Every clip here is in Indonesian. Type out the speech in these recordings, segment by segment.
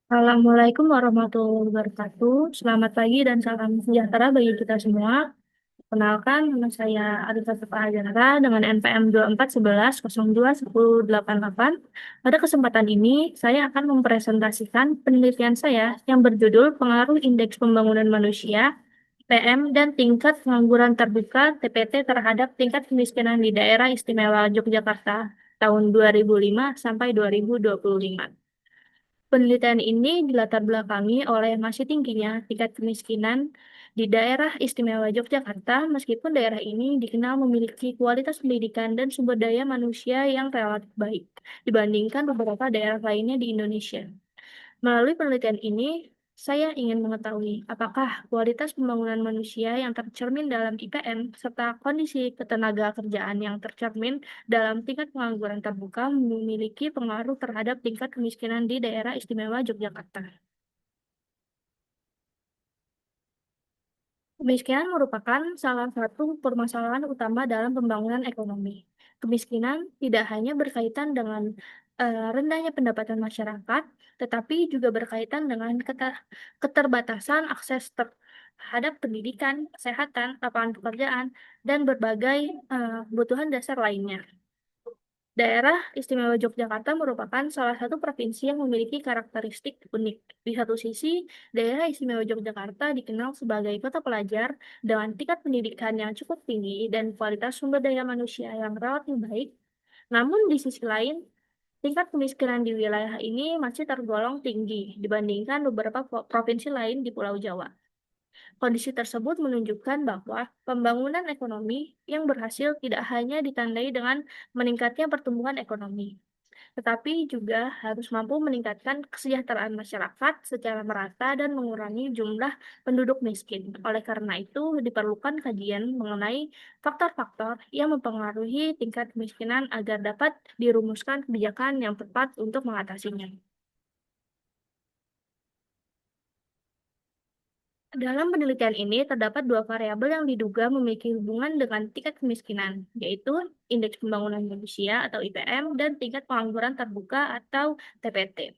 Assalamualaikum warahmatullahi wabarakatuh. Selamat pagi dan salam sejahtera bagi kita semua. Kenalkan, nama saya Arifah Ajara dengan NPM 2411021088. Pada kesempatan ini, saya akan mempresentasikan penelitian saya yang berjudul Pengaruh Indeks Pembangunan Manusia, PM, dan Tingkat Pengangguran Terbuka (TPT) terhadap tingkat kemiskinan di Daerah Istimewa Yogyakarta tahun 2005 sampai 2025. Penelitian ini dilatar belakangi oleh masih tingginya tingkat kemiskinan di daerah istimewa Yogyakarta, meskipun daerah ini dikenal memiliki kualitas pendidikan dan sumber daya manusia yang relatif baik dibandingkan beberapa daerah lainnya di Indonesia. Melalui penelitian ini, saya ingin mengetahui apakah kualitas pembangunan manusia yang tercermin dalam IPM serta kondisi ketenaga kerjaan yang tercermin dalam tingkat pengangguran terbuka memiliki pengaruh terhadap tingkat kemiskinan di daerah istimewa Yogyakarta. Kemiskinan merupakan salah satu permasalahan utama dalam pembangunan ekonomi. Kemiskinan tidak hanya berkaitan dengan rendahnya pendapatan masyarakat, tetapi juga berkaitan dengan keterbatasan akses terhadap pendidikan, kesehatan, lapangan pekerjaan, dan berbagai kebutuhan dasar lainnya. Daerah Istimewa Yogyakarta merupakan salah satu provinsi yang memiliki karakteristik unik. Di satu sisi, Daerah Istimewa Yogyakarta dikenal sebagai kota pelajar dengan tingkat pendidikan yang cukup tinggi dan kualitas sumber daya manusia yang relatif baik. Namun di sisi lain, tingkat kemiskinan di wilayah ini masih tergolong tinggi dibandingkan beberapa provinsi lain di Pulau Jawa. Kondisi tersebut menunjukkan bahwa pembangunan ekonomi yang berhasil tidak hanya ditandai dengan meningkatnya pertumbuhan ekonomi, tetapi juga harus mampu meningkatkan kesejahteraan masyarakat secara merata dan mengurangi jumlah penduduk miskin. Oleh karena itu, diperlukan kajian mengenai faktor-faktor yang mempengaruhi tingkat kemiskinan agar dapat dirumuskan kebijakan yang tepat untuk mengatasinya. Dalam penelitian ini terdapat dua variabel yang diduga memiliki hubungan dengan tingkat kemiskinan, yaitu Indeks Pembangunan Manusia atau IPM dan tingkat pengangguran terbuka atau TPT.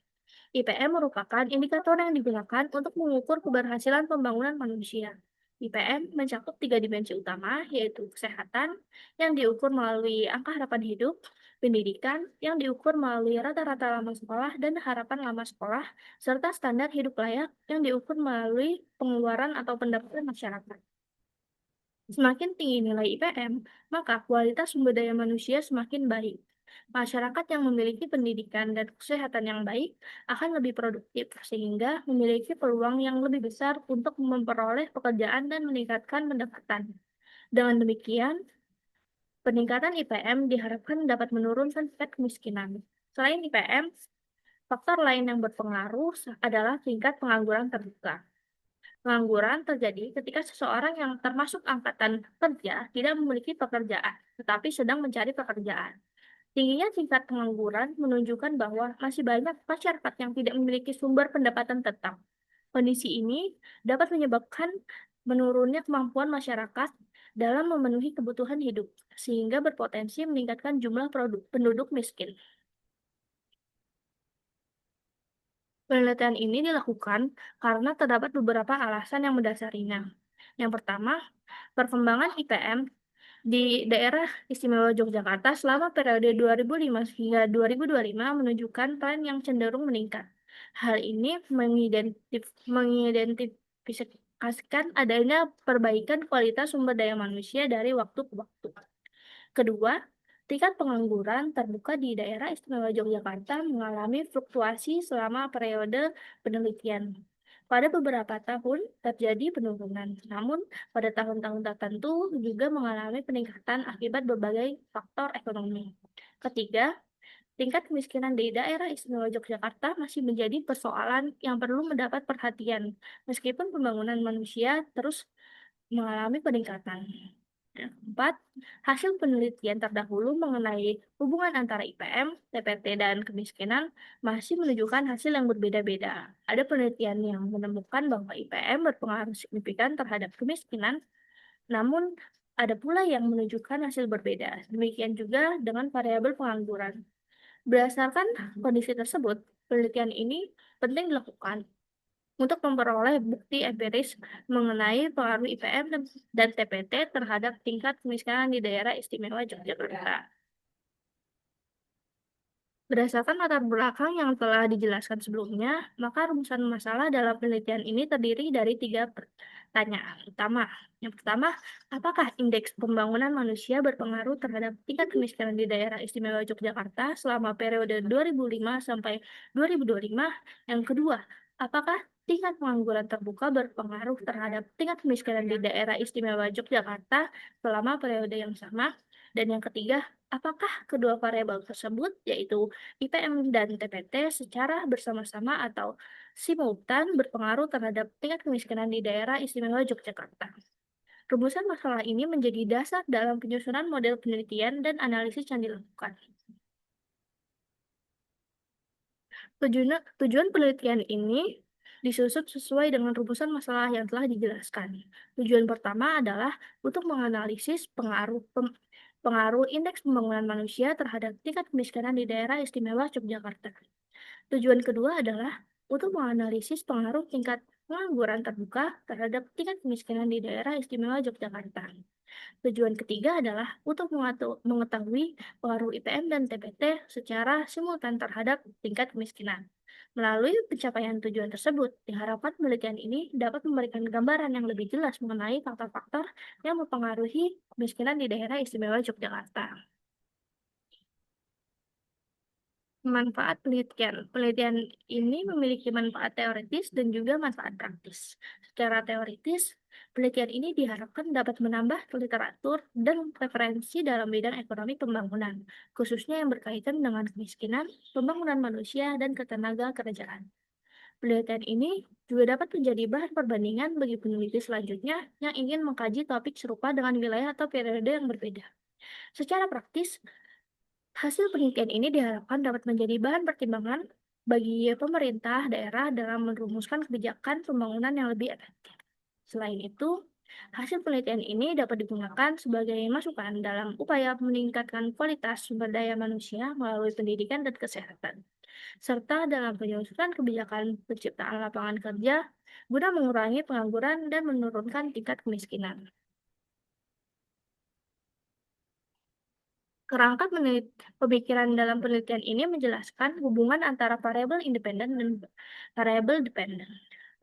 IPM merupakan indikator yang digunakan untuk mengukur keberhasilan pembangunan manusia. IPM mencakup tiga dimensi utama, yaitu kesehatan yang diukur melalui angka harapan hidup, pendidikan yang diukur melalui rata-rata lama sekolah dan harapan lama sekolah, serta standar hidup layak yang diukur melalui pengeluaran atau pendapatan masyarakat. Semakin tinggi nilai IPM, maka kualitas sumber daya manusia semakin baik. Masyarakat yang memiliki pendidikan dan kesehatan yang baik akan lebih produktif, sehingga memiliki peluang yang lebih besar untuk memperoleh pekerjaan dan meningkatkan pendapatan. Dengan demikian, peningkatan IPM diharapkan dapat menurunkan tingkat kemiskinan. Selain IPM, faktor lain yang berpengaruh adalah tingkat pengangguran terbuka. Pengangguran terjadi ketika seseorang yang termasuk angkatan kerja tidak memiliki pekerjaan, tetapi sedang mencari pekerjaan. Tingginya tingkat pengangguran menunjukkan bahwa masih banyak masyarakat yang tidak memiliki sumber pendapatan tetap. Kondisi ini dapat menyebabkan menurunnya kemampuan masyarakat dalam memenuhi kebutuhan hidup, sehingga berpotensi meningkatkan jumlah penduduk miskin. Penelitian ini dilakukan karena terdapat beberapa alasan yang mendasarinya. Yang pertama, perkembangan IPM di daerah istimewa Yogyakarta selama periode 2005 hingga 2025 menunjukkan tren yang cenderung meningkat. Hal ini mengidentifikasikan adanya perbaikan kualitas sumber daya manusia dari waktu ke waktu. Kedua, tingkat pengangguran terbuka di daerah istimewa Yogyakarta mengalami fluktuasi selama periode penelitian. Pada beberapa tahun terjadi penurunan, namun pada tahun-tahun tertentu juga mengalami peningkatan akibat berbagai faktor ekonomi. Ketiga, tingkat kemiskinan di daerah istimewa Yogyakarta masih menjadi persoalan yang perlu mendapat perhatian, meskipun pembangunan manusia terus mengalami peningkatan. Yang keempat, hasil penelitian terdahulu mengenai hubungan antara IPM, TPT, dan kemiskinan masih menunjukkan hasil yang berbeda-beda. Ada penelitian yang menemukan bahwa IPM berpengaruh signifikan terhadap kemiskinan, namun ada pula yang menunjukkan hasil berbeda. Demikian juga dengan variabel pengangguran. Berdasarkan kondisi tersebut, Penelitian ini penting dilakukan untuk memperoleh bukti empiris mengenai pengaruh IPM dan TPT terhadap tingkat kemiskinan di daerah istimewa Yogyakarta. Berdasarkan latar belakang yang telah dijelaskan sebelumnya, maka rumusan masalah dalam penelitian ini terdiri dari 3 pertanyaan utama. Yang pertama, apakah indeks pembangunan manusia berpengaruh terhadap tingkat kemiskinan di daerah istimewa Yogyakarta selama periode 2005 sampai 2025? Yang kedua, apakah tingkat pengangguran terbuka berpengaruh terhadap tingkat kemiskinan di daerah istimewa Yogyakarta selama periode yang sama? Dan yang ketiga, apakah kedua variabel tersebut, yaitu IPM dan TPT secara bersama-sama atau simultan berpengaruh terhadap tingkat kemiskinan di daerah istimewa Yogyakarta. Rumusan masalah ini menjadi dasar dalam penyusunan model penelitian dan analisis yang dilakukan. Tujuan penelitian ini disusun sesuai dengan rumusan masalah yang telah dijelaskan. Tujuan pertama adalah untuk menganalisis pengaruh indeks pembangunan manusia terhadap tingkat kemiskinan di daerah istimewa Yogyakarta. Tujuan kedua adalah untuk menganalisis pengaruh tingkat pengangguran terbuka terhadap tingkat kemiskinan di daerah istimewa Yogyakarta. Tujuan ketiga adalah untuk mengetahui pengaruh IPM dan TPT secara simultan terhadap tingkat kemiskinan. Melalui pencapaian tujuan tersebut, diharapkan penelitian ini dapat memberikan gambaran yang lebih jelas mengenai faktor-faktor yang mempengaruhi kemiskinan di daerah istimewa Yogyakarta. Manfaat penelitian. Penelitian ini memiliki manfaat teoritis dan juga manfaat praktis. Secara teoritis, penelitian ini diharapkan dapat menambah literatur dan referensi dalam bidang ekonomi pembangunan, khususnya yang berkaitan dengan kemiskinan, pembangunan manusia, dan ketenaga kerjaan. Penelitian ini juga dapat menjadi bahan perbandingan bagi peneliti selanjutnya yang ingin mengkaji topik serupa dengan wilayah atau periode yang berbeda. Secara praktis, hasil penelitian ini diharapkan dapat menjadi bahan pertimbangan bagi pemerintah daerah dalam merumuskan kebijakan pembangunan yang lebih efektif. Selain itu, hasil penelitian ini dapat digunakan sebagai masukan dalam upaya meningkatkan kualitas sumber daya manusia melalui pendidikan dan kesehatan, serta dalam penyusunan kebijakan penciptaan lapangan kerja guna mengurangi pengangguran dan menurunkan tingkat kemiskinan. Kerangka pemikiran dalam penelitian ini menjelaskan hubungan antara variabel independen dan variabel dependen.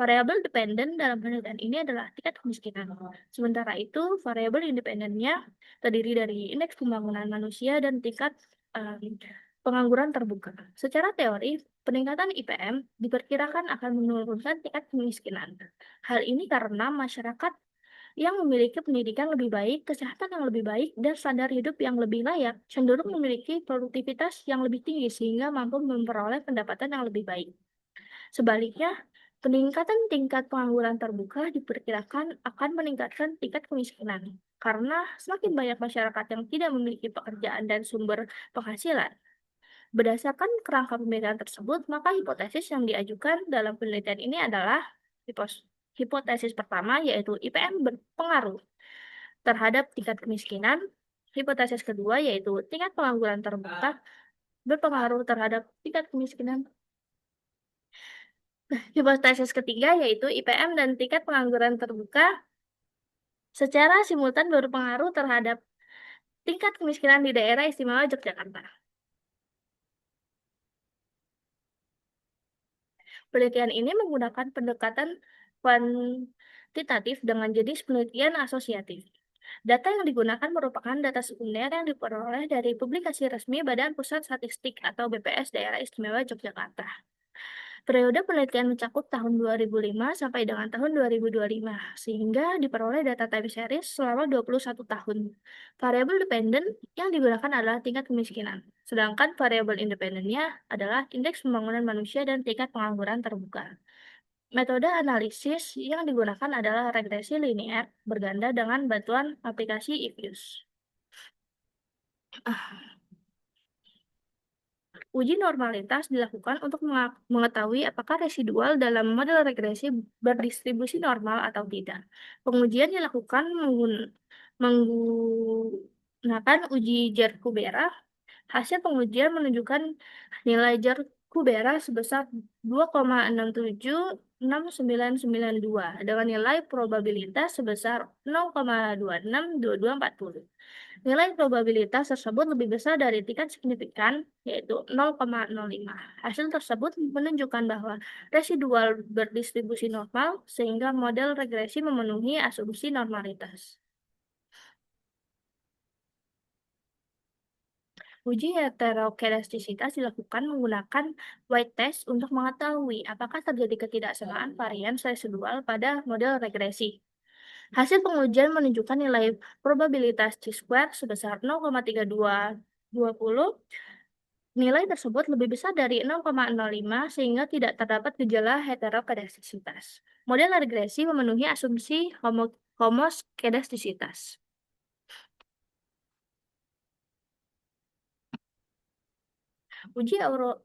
Variabel dependen dalam penelitian ini adalah tingkat kemiskinan. Sementara itu, variabel independennya terdiri dari indeks pembangunan manusia dan tingkat pengangguran terbuka. Secara teori, peningkatan IPM diperkirakan akan menurunkan tingkat kemiskinan. Hal ini karena masyarakat yang memiliki pendidikan lebih baik, kesehatan yang lebih baik, dan standar hidup yang lebih layak, cenderung memiliki produktivitas yang lebih tinggi sehingga mampu memperoleh pendapatan yang lebih baik. Sebaliknya, peningkatan tingkat pengangguran terbuka diperkirakan akan meningkatkan tingkat kemiskinan, karena semakin banyak masyarakat yang tidak memiliki pekerjaan dan sumber penghasilan. Berdasarkan kerangka pemikiran tersebut, maka hipotesis yang diajukan dalam penelitian ini adalah hipotesis pertama, yaitu IPM berpengaruh terhadap tingkat kemiskinan. Hipotesis kedua, yaitu tingkat pengangguran terbuka berpengaruh terhadap tingkat kemiskinan. Hipotesis ketiga, yaitu IPM dan tingkat pengangguran terbuka secara simultan berpengaruh terhadap tingkat kemiskinan di daerah istimewa Yogyakarta. Penelitian ini menggunakan pendekatan kuantitatif dengan jenis penelitian asosiatif. Data yang digunakan merupakan data sekunder yang diperoleh dari publikasi resmi Badan Pusat Statistik atau BPS Daerah Istimewa Yogyakarta. Periode penelitian mencakup tahun 2005 sampai dengan tahun 2025, sehingga diperoleh data time series selama 21 tahun. Variabel dependen yang digunakan adalah tingkat kemiskinan, sedangkan variabel independennya adalah indeks pembangunan manusia dan tingkat pengangguran terbuka. Metode analisis yang digunakan adalah regresi linear berganda dengan bantuan aplikasi IFUSE. Uji normalitas dilakukan untuk mengetahui apakah residual dalam model regresi berdistribusi normal atau tidak. Pengujian dilakukan menggunakan uji Zer-Kubera. Hasil pengujian menunjukkan nilai Zer Kubera sebesar 2,676992 dengan nilai probabilitas sebesar 0,262240. Nilai probabilitas tersebut lebih besar dari tingkat signifikan, yaitu 0,05. Hasil tersebut menunjukkan bahwa residual berdistribusi normal, sehingga model regresi memenuhi asumsi normalitas. Uji heterokedastisitas dilakukan menggunakan white test untuk mengetahui apakah terjadi ketidaksamaan varian residual pada model regresi. Hasil pengujian menunjukkan nilai probabilitas chi-square sebesar 0,3220. Nilai tersebut lebih besar dari 0,05 sehingga tidak terdapat gejala heterokedastisitas. Model regresi memenuhi asumsi homoskedastisitas. Uji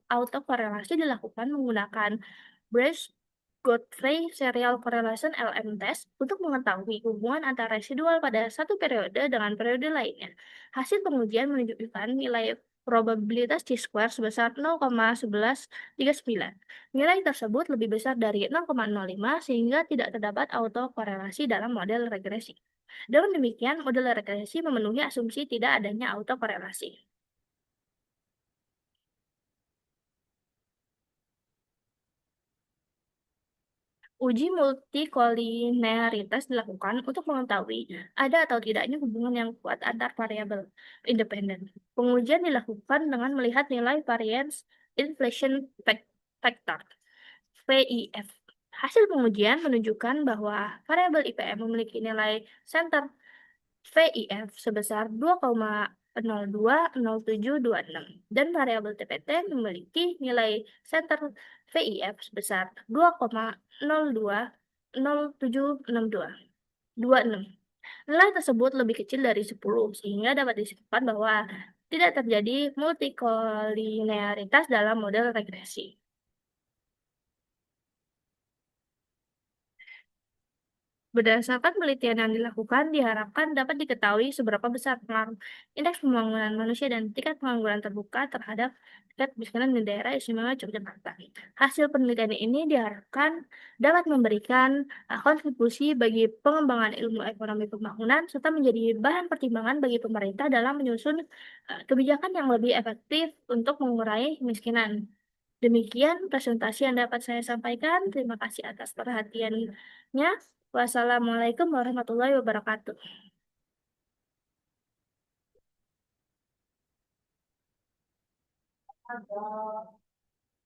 autokorelasi dilakukan menggunakan Brice-Godfrey Serial Correlation (LM) test untuk mengetahui hubungan antara residual pada satu periode dengan periode lainnya. Hasil pengujian menunjukkan nilai probabilitas chi-square sebesar 0,1139. Nilai tersebut lebih besar dari 0,05 sehingga tidak terdapat autokorelasi dalam model regresi. Dengan demikian, model regresi memenuhi asumsi tidak adanya autokorelasi. Uji multikolinearitas dilakukan untuk mengetahui ada atau tidaknya hubungan yang kuat antar variabel independen. Pengujian dilakukan dengan melihat nilai variance inflation factor (VIF). Hasil pengujian menunjukkan bahwa variabel IPM memiliki nilai center VIF sebesar 2,020726 dan variabel TPT memiliki nilai center VIF sebesar 2,020726. Nilai tersebut lebih kecil dari 10 sehingga dapat disimpulkan bahwa tidak terjadi multikolinearitas dalam model regresi. Berdasarkan penelitian yang dilakukan, diharapkan dapat diketahui seberapa besar pengaruh indeks pembangunan manusia dan tingkat pengangguran terbuka terhadap tingkat kemiskinan di daerah istimewa Yogyakarta. Hasil penelitian ini diharapkan dapat memberikan kontribusi bagi pengembangan ilmu ekonomi pembangunan serta menjadi bahan pertimbangan bagi pemerintah dalam menyusun kebijakan yang lebih efektif untuk mengurangi kemiskinan. Demikian presentasi yang dapat saya sampaikan. Terima kasih atas perhatiannya. Wassalamualaikum warahmatullahi wabarakatuh.